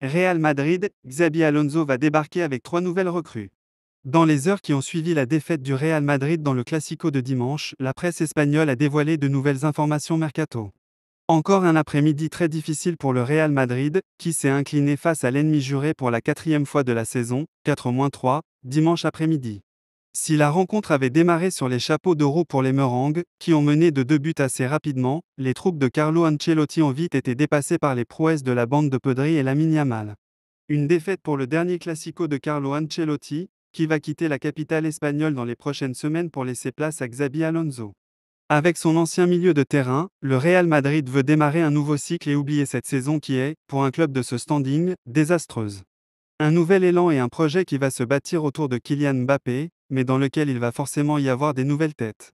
Real Madrid, Xabi Alonso va débarquer avec 3 nouvelles recrues. Dans les heures qui ont suivi la défaite du Real Madrid dans le Classico de dimanche, la presse espagnole a dévoilé de nouvelles informations mercato. Encore un après-midi très difficile pour le Real Madrid, qui s'est incliné face à l'ennemi juré pour la 4e fois de la saison, 4-3, dimanche après-midi. Si la rencontre avait démarré sur les chapeaux de roue pour les Merengues, qui ont mené de 2 buts assez rapidement, les troupes de Carlo Ancelotti ont vite été dépassées par les prouesses de la bande de Pedri et Lamine Yamal. Une défaite pour le dernier Classico de Carlo Ancelotti, qui va quitter la capitale espagnole dans les prochaines semaines pour laisser place à Xabi Alonso. Avec son ancien milieu de terrain, le Real Madrid veut démarrer un nouveau cycle et oublier cette saison qui est, pour un club de ce standing, désastreuse. Un nouvel élan et un projet qui va se bâtir autour de Kylian Mbappé, mais dans lequel il va forcément y avoir des nouvelles têtes.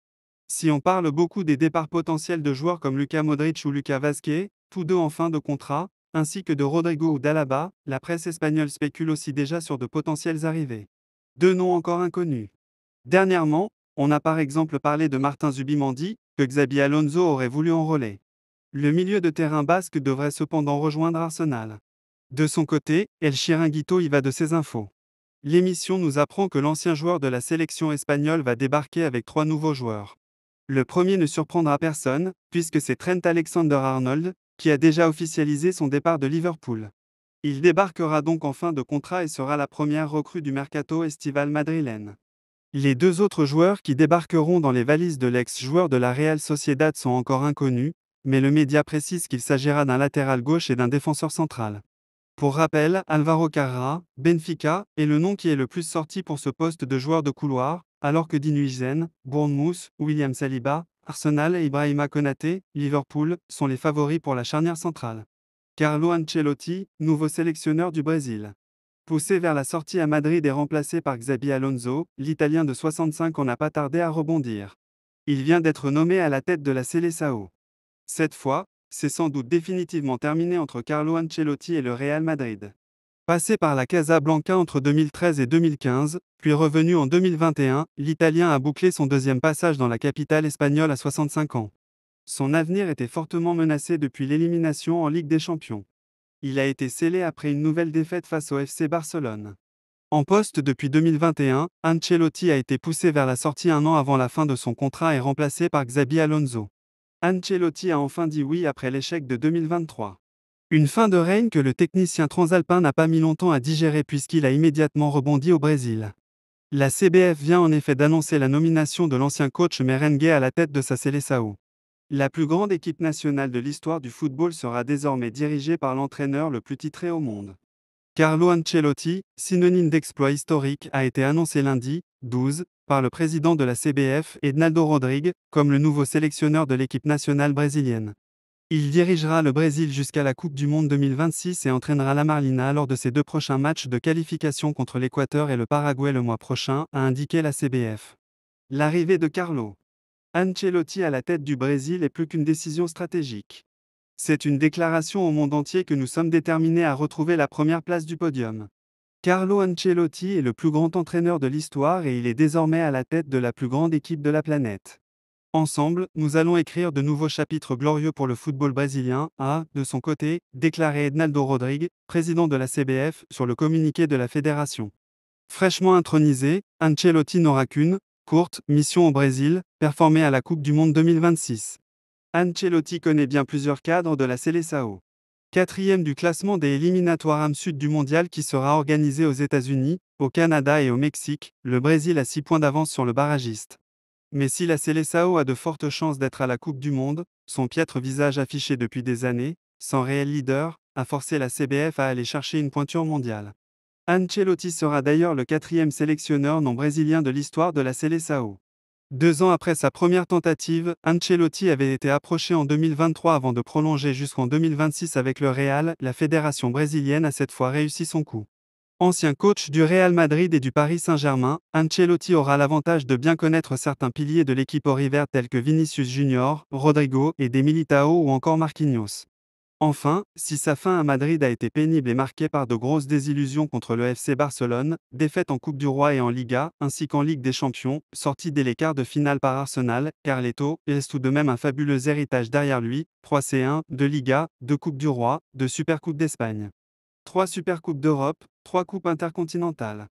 Si on parle beaucoup des départs potentiels de joueurs comme Luka Modric ou Lucas Vazquez, tous deux en fin de contrat, ainsi que de Rodrigo ou d'Alaba, la presse espagnole spécule aussi déjà sur de potentielles arrivées. Deux noms encore inconnus. Dernièrement, on a par exemple parlé de Martin Zubimendi, que Xabi Alonso aurait voulu enrôler. Le milieu de terrain basque devrait cependant rejoindre Arsenal. De son côté, El Chiringuito y va de ses infos. L'émission nous apprend que l'ancien joueur de la sélection espagnole va débarquer avec 3 nouveaux joueurs. Le premier ne surprendra personne, puisque c'est Trent Alexander-Arnold, qui a déjà officialisé son départ de Liverpool. Il débarquera donc en fin de contrat et sera la première recrue du mercato estival madrilène. Les 2 autres joueurs qui débarqueront dans les valises de l'ex-joueur de la Real Sociedad sont encore inconnus, mais le média précise qu'il s'agira d'un latéral gauche et d'un défenseur central. Pour rappel, Alvaro Carrera, Benfica, est le nom qui est le plus sorti pour ce poste de joueur de couloir, alors que Dean Huijsen, Bournemouth, William Saliba, Arsenal et Ibrahima Konaté, Liverpool, sont les favoris pour la charnière centrale. Carlo Ancelotti, nouveau sélectionneur du Brésil. Poussé vers la sortie à Madrid et remplacé par Xabi Alonso, l'Italien de 65 ans n'a pas tardé à rebondir. Il vient d'être nommé à la tête de la Seleção. Cette fois, c'est sans doute définitivement terminé entre Carlo Ancelotti et le Real Madrid. Passé par la Casablanca entre 2013 et 2015, puis revenu en 2021, l'Italien a bouclé son deuxième passage dans la capitale espagnole à 65 ans. Son avenir était fortement menacé depuis l'élimination en Ligue des Champions. Il a été scellé après une nouvelle défaite face au FC Barcelone. En poste depuis 2021, Ancelotti a été poussé vers la sortie un an avant la fin de son contrat et remplacé par Xabi Alonso. Ancelotti a enfin dit oui après l'échec de 2023. Une fin de règne que le technicien transalpin n'a pas mis longtemps à digérer puisqu'il a immédiatement rebondi au Brésil. La CBF vient en effet d'annoncer la nomination de l'ancien coach merengue à la tête de sa Seleção. La plus grande équipe nationale de l'histoire du football sera désormais dirigée par l'entraîneur le plus titré au monde. Carlo Ancelotti, synonyme d'exploit historique, a été annoncé lundi, 12, par le président de la CBF, Ednaldo Rodrigues, comme le nouveau sélectionneur de l'équipe nationale brésilienne. Il dirigera le Brésil jusqu'à la Coupe du Monde 2026 et entraînera la Marlina lors de ses 2 prochains matchs de qualification contre l'Équateur et le Paraguay le mois prochain, a indiqué la CBF. L'arrivée de Carlo Ancelotti à la tête du Brésil est plus qu'une décision stratégique. C'est une déclaration au monde entier que nous sommes déterminés à retrouver la première place du podium. Carlo Ancelotti est le plus grand entraîneur de l'histoire et il est désormais à la tête de la plus grande équipe de la planète. Ensemble, nous allons écrire de nouveaux chapitres glorieux pour le football brésilien, a, de son côté, déclaré Ednaldo Rodrigues, président de la CBF, sur le communiqué de la fédération. Fraîchement intronisé, Ancelotti n'aura qu'une, courte, mission au Brésil, performer à la Coupe du Monde 2026. Ancelotti connaît bien plusieurs cadres de la Seleção. 4e du classement des éliminatoires âme sud du mondial qui sera organisé aux États-Unis, au Canada et au Mexique, le Brésil a 6 points d'avance sur le barragiste. Mais si la Seleção a de fortes chances d'être à la Coupe du Monde, son piètre visage affiché depuis des années, sans réel leader, a forcé la CBF à aller chercher une pointure mondiale. Ancelotti sera d'ailleurs le 4e sélectionneur non brésilien de l'histoire de la Seleção. 2 ans après sa première tentative, Ancelotti avait été approché en 2023 avant de prolonger jusqu'en 2026 avec le Real. La fédération brésilienne a cette fois réussi son coup. Ancien coach du Real Madrid et du Paris Saint-Germain, Ancelotti aura l'avantage de bien connaître certains piliers de l'équipe auriverte tels que Vinicius Junior, Rodrigo et des Militao ou encore Marquinhos. Enfin, si sa fin à Madrid a été pénible et marquée par de grosses désillusions contre le FC Barcelone, défaite en Coupe du Roi et en Liga, ainsi qu'en Ligue des Champions, sortie dès les quarts de finale par Arsenal, Carleto laisse tout de même un fabuleux héritage derrière lui, 3 C1, 2 Liga, 2 Coupes du Roi, 2 Supercoupes d'Espagne. 3 Supercoupes d'Europe, 3 Coupes intercontinentales.